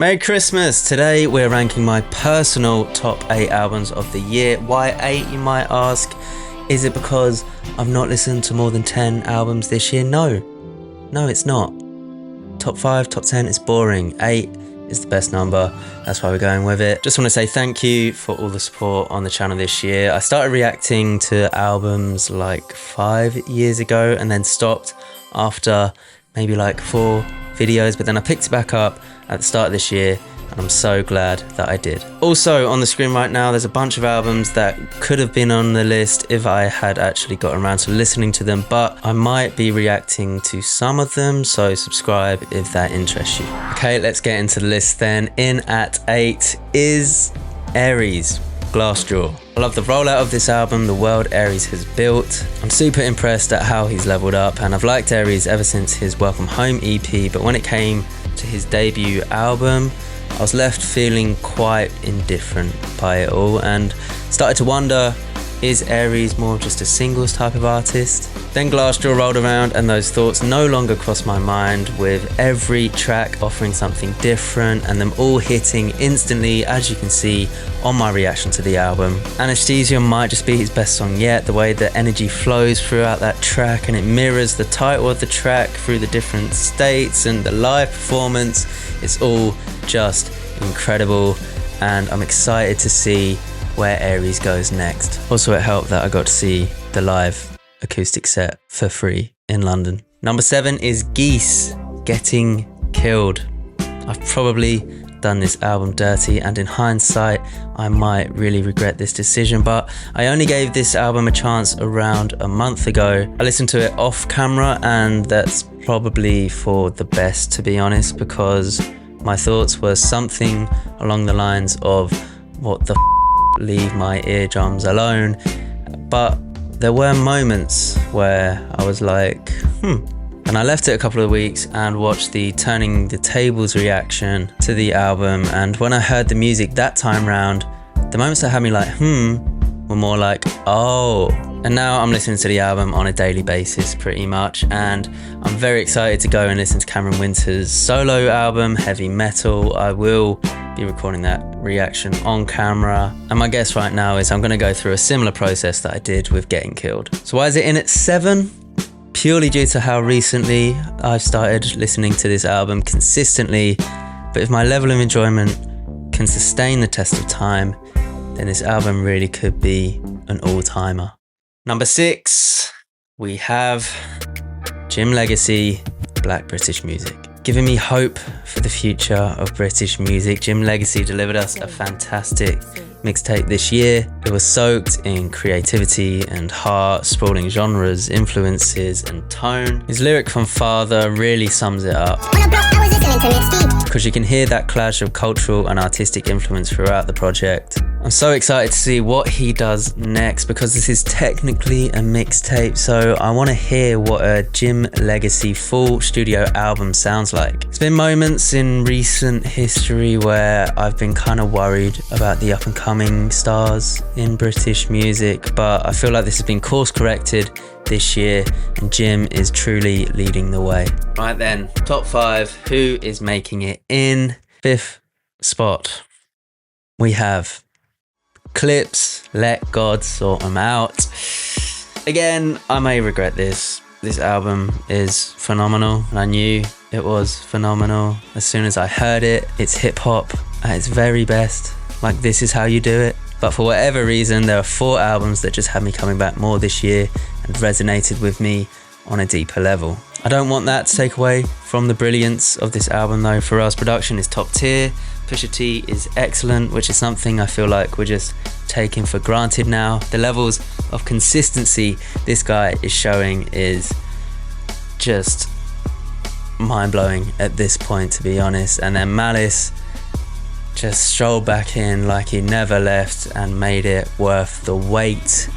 Merry Christmas! Today we're ranking my personal top 8 albums of the year. Why 8, you might ask? Is it because I've not listened to more than 10 albums this year? No, it's not. Top 5, top 10 is boring. 8 is the best number. That's why we're going with it. Just want to say thank you for all the support on the channel this year. I started reacting to albums like 5 years ago and then stopped after maybe like 4 videos, but then I picked it back up at the start of this year and I'm so glad that I did. Also on the screen right now there's a bunch of albums that could have been on the list if I had actually gotten around to listening to them, but I might be reacting to some of them, so subscribe if that interests you. Okay, let's get into the list then. In at 8 is Enquiries, Glassjaw. I love the rollout of this album, the world Enquiries has built. I'm super impressed at how he's leveled up, and I've liked Enquiries ever since his Welcome Home EP, but when it came to his debut album, I was left feeling quite indifferent by it all and started to wonder, is Enquiries more just a singles type of artist? Then Glassjaw rolled around and those thoughts no longer crossed my mind, with every track offering something different and them all hitting instantly, as you can see on my reaction to the album. Anesthesia might just be his best song yet, the way the energy flows throughout that track and it mirrors the title of the track through the different states, and the live performance, it's all just incredible and I'm excited to see where Enquiries goes next. Also, it helped that I got to see the live acoustic set for free in London. Number 7 is Geese, Getting Killed. I've probably done this album dirty, and in hindsight I might really regret this decision, but I only gave this album a chance around a month ago. I listened to it off camera and that's probably for the best, to be honest, because my thoughts were something along the lines of, what the leave my eardrums alone. But there were moments where I was like, and I left it a couple of weeks and watched the Turning the Tables reaction to the album, and when I heard the music that time round, the moments that had me like were more like oh. And now I'm listening to the album on a daily basis pretty much, and I'm very excited to go and listen to Cameron Winter's solo album, Heavy Metal. I will be recording that reaction on camera, and my guess right now is I'm going to go through a similar process that I did with Getting Killed. So why is it in at 7? Purely due to how recently I've started listening to this album consistently, but if my level of enjoyment can sustain the test of time, then this album really could be an all-timer. Number 6, we have Jim Legacy, Black British Music. Giving me hope for the future of British music, Jim Legacy delivered us a fantastic mixtape this year. It was soaked in creativity and heart, sprawling genres, influences and tone. His lyric from Father really sums it up, because you can hear that clash of cultural and artistic influence throughout the project. I'm so excited to see what he does next, because this is technically a mixtape, so I want to hear what a Jim Legacy full studio album sounds like. There's been moments in recent history where I've been kind of worried about the up and coming stars in British music, but I feel like this has been course corrected this year and Jim is truly leading the way. Right then, top 5, who is making it in 5th spot? We have Clips, Let God Sort 'Em Out. Again, I may regret this. This album is phenomenal, and I knew it was phenomenal as soon as I heard it. It's hip hop at its very best. Like, this is how you do it. But for whatever reason, there are 4 albums that just had me coming back more this year and resonated with me on a deeper level. I don't want that to take away from the brilliance of this album though. For us, production is top tier. Pusha T is excellent, which is something I feel like we're just taking for granted now. The levels of consistency this guy is showing is just mind-blowing at this point, to be honest. And then Malice just strolled back in like he never left and made it worth the wait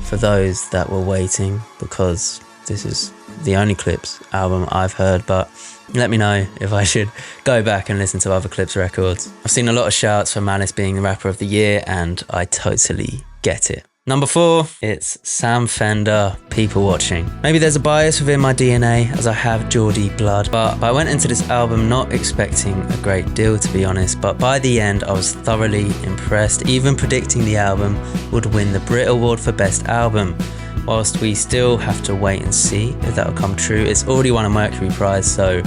for those that were waiting, because this is the only Clips album I've heard. But let me know if I should go back and listen to other Clips records. I've seen a lot of shouts for Malice being the rapper of the year, and I totally get it. Number 4, it's Sam Fender, People Watching. Maybe there's a bias within my DNA as I have Geordie blood, but I went into this album not expecting a great deal, to be honest, but by the end I was thoroughly impressed, even predicting the album would win the Brit Award for Best Album. Whilst we still have to wait and see if that will come true, it's already won a Mercury Prize, so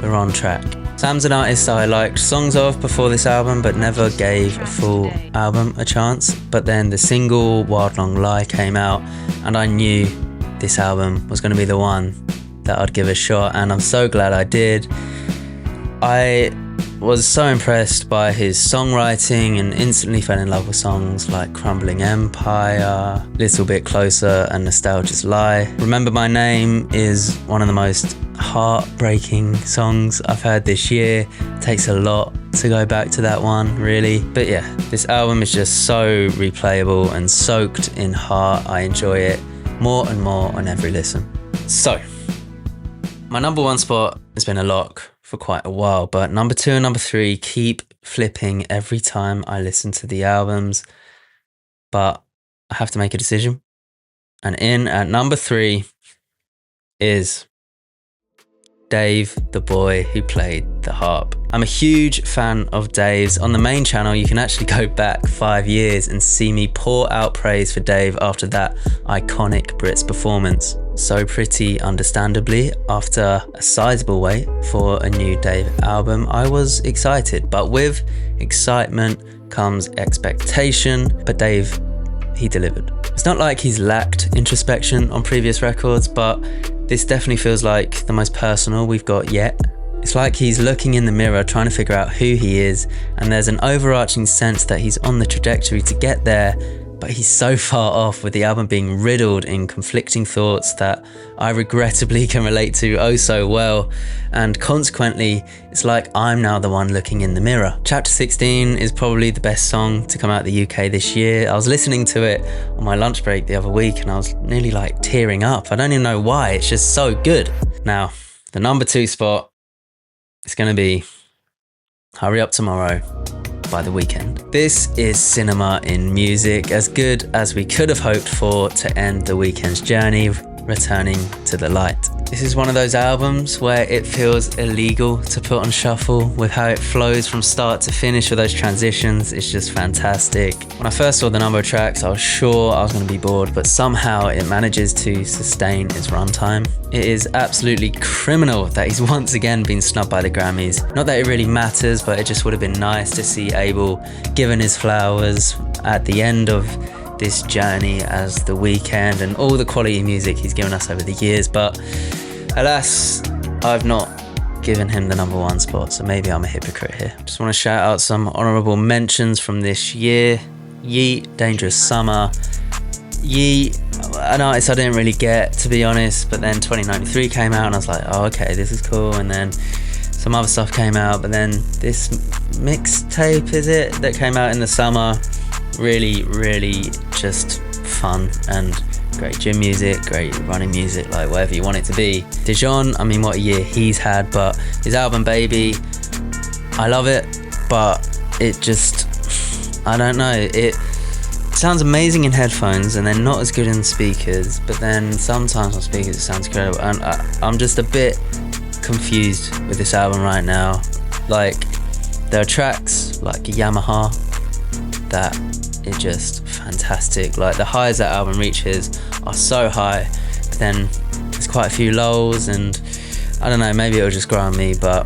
we're on track. Sam's an artist I liked songs of before this album, but never gave a full album a chance. But then the single Wild Long Lie came out, and I knew this album was going to be the one that I'd give a shot, and I'm so glad I did. I was so impressed by his songwriting and instantly fell in love with songs like Crumbling Empire, Little Bit Closer, and Nostalgia's Lie. Remember My Name is one of the most heartbreaking songs I've heard this year. It takes a lot to go back to that one, really. But yeah, this album is just so replayable and soaked in heart. I enjoy it more and more on every listen. So, my number 1 spot has been a lock for quite a while, but number 2 and number 3 keep flipping every time I listen to the albums, but I have to make a decision. And in at number 3 is Dave, the boy who played the harp. I'm a huge fan of Dave's. On the main channel, you can actually go back 5 years and see me pour out praise for Dave after that iconic Brits performance. So pretty understandably, after a sizable wait for a new Dave album, I was excited. But with excitement comes expectation. But Dave, he delivered. It's not like he's lacked introspection on previous records, but this definitely feels like the most personal we've got yet. It's like he's looking in the mirror trying to figure out who he is, and there's an overarching sense that he's on the trajectory to get there, but he's so far off, with the album being riddled in conflicting thoughts that I regrettably can relate to oh so well, and consequently it's like I'm now the one looking in the mirror. Chapter 16 is probably the best song to come out of the UK this year. I was listening to it on my lunch break the other week and I was nearly like tearing up. I don't even know why, it's just so good. Now, the number 2 spot is going to be Hurry Up Tomorrow by The Weeknd. This is cinema in music, as good as we could have hoped for to end The Weeknd's journey, returning to the light. This is one of those albums where it feels illegal to put on shuffle with how it flows from start to finish with those transitions. It's just fantastic. When I first saw the number of tracks, I was sure I was going to be bored, but somehow it manages to sustain its runtime. It is absolutely criminal that he's once again been snubbed by the Grammys. Not that it really matters, but it just would have been nice to see Abel given his flowers at the end of this journey as The Weeknd and all the quality music he's given us over the years. But alas, I've not given him the number 1 spot, so maybe I'm a hypocrite here. Just want to shout out some honourable mentions from this year. Yeet, Dangerous Summer. Yeet, an artist I didn't really get, to be honest, but then 2093 came out and I was like, oh okay, this is cool. And then some other stuff came out, but then this mixtape, is it, that came out in the summer, really just fun and great gym music, great running music, like whatever you want it to be. Dijon, I mean, what a year he's had, but his album Baby, I love it, but it just, I don't know, it sounds amazing in headphones and then not as good in speakers, but then sometimes on speakers it sounds incredible, and I'm just a bit confused with this album right now. Like, there are tracks like Yamaha that are just fantastic. Like, the highs that album reaches are so high, but then there's quite a few lulls, and I don't know, maybe it'll just grow on me, but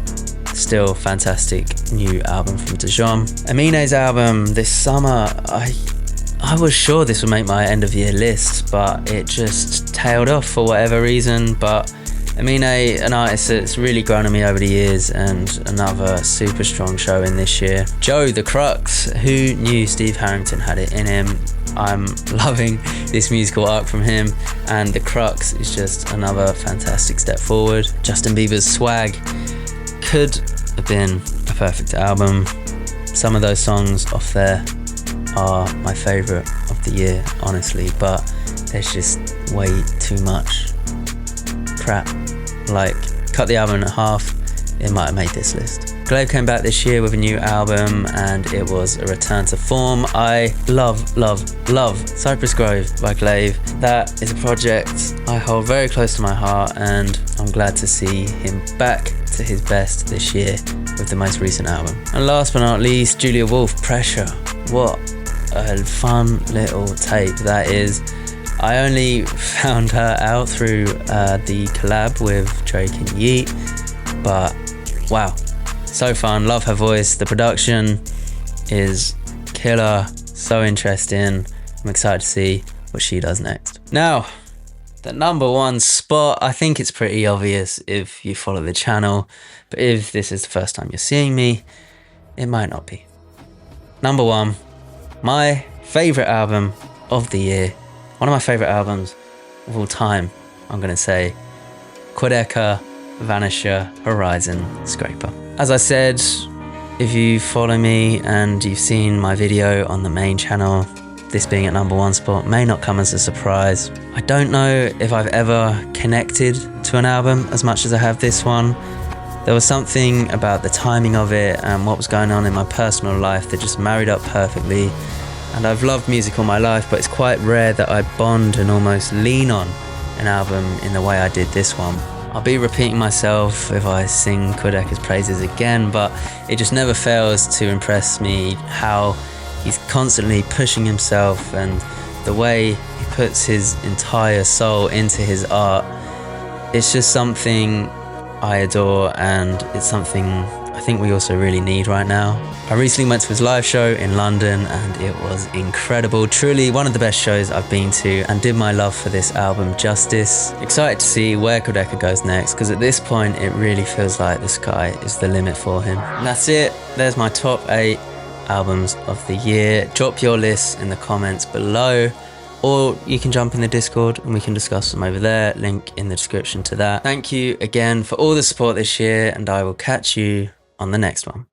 still fantastic new album from Dijon. Aminé's album this summer, I was sure this would make my end of year list, but it just tailed off for whatever reason. But Aminé, an artist that's really grown on me over the years, and another super strong show in this year. Joe, The Crux, who knew Steve Harrington had it in him? I'm loving this musical arc from him, and The Crux is just another fantastic step forward. Justin Bieber's Swag could have been a perfect album. Some of those songs off there are my favourite of the year, honestly, but there's just way too much crap. Like, cut the album in half, it might have made this list. Glaive came back this year with a new album and it was a return to form. I love Cypress Grove by Glaive. That is a project I hold very close to my heart, and I'm glad to see him back to his best this year with the most recent album. And last but not least, Julia Wolf, Pressure. What a fun little tape that is. I only found her out through the collab with Drake and Yeet, but wow, so fun. Love her voice. The production is killer, so interesting. I'm excited to see what she does next. Now, the number one spot, I think it's pretty obvious if you follow the channel, but if this is the first time you're seeing me, it might not be. Number one, my favorite album of the year, one of my favorite albums of all time, I'm gonna say, Quadeca, Vanisher, Horizon, Scraper. As I said, if you follow me and you've seen my video on the main channel, this being at number one spot may not come as a surprise. I don't know if I've ever connected to an album as much as I have this one. There was something about the timing of it and what was going on in my personal life that just married up perfectly. And I've loved music all my life, but it's quite rare that I bond and almost lean on an album in the way I did this one. I'll be repeating myself if I sing Quadeca's praises again, but it just never fails to impress me how he's constantly pushing himself and the way he puts his entire soul into his art. It's just something I adore, and it's something I think we also really need right now. I recently went to his live show in London and it was incredible. Truly one of the best shows I've been to, and did my love for this album justice. Excited to see where Quadeca goes next, because at this point it really feels like the sky is the limit for him. And that's it. There's my top 8 albums of the year. Drop your lists in the comments below, or you can jump in the Discord and we can discuss them over there. Link in the description to that. Thank you again for all the support this year, and I will catch you on the next one.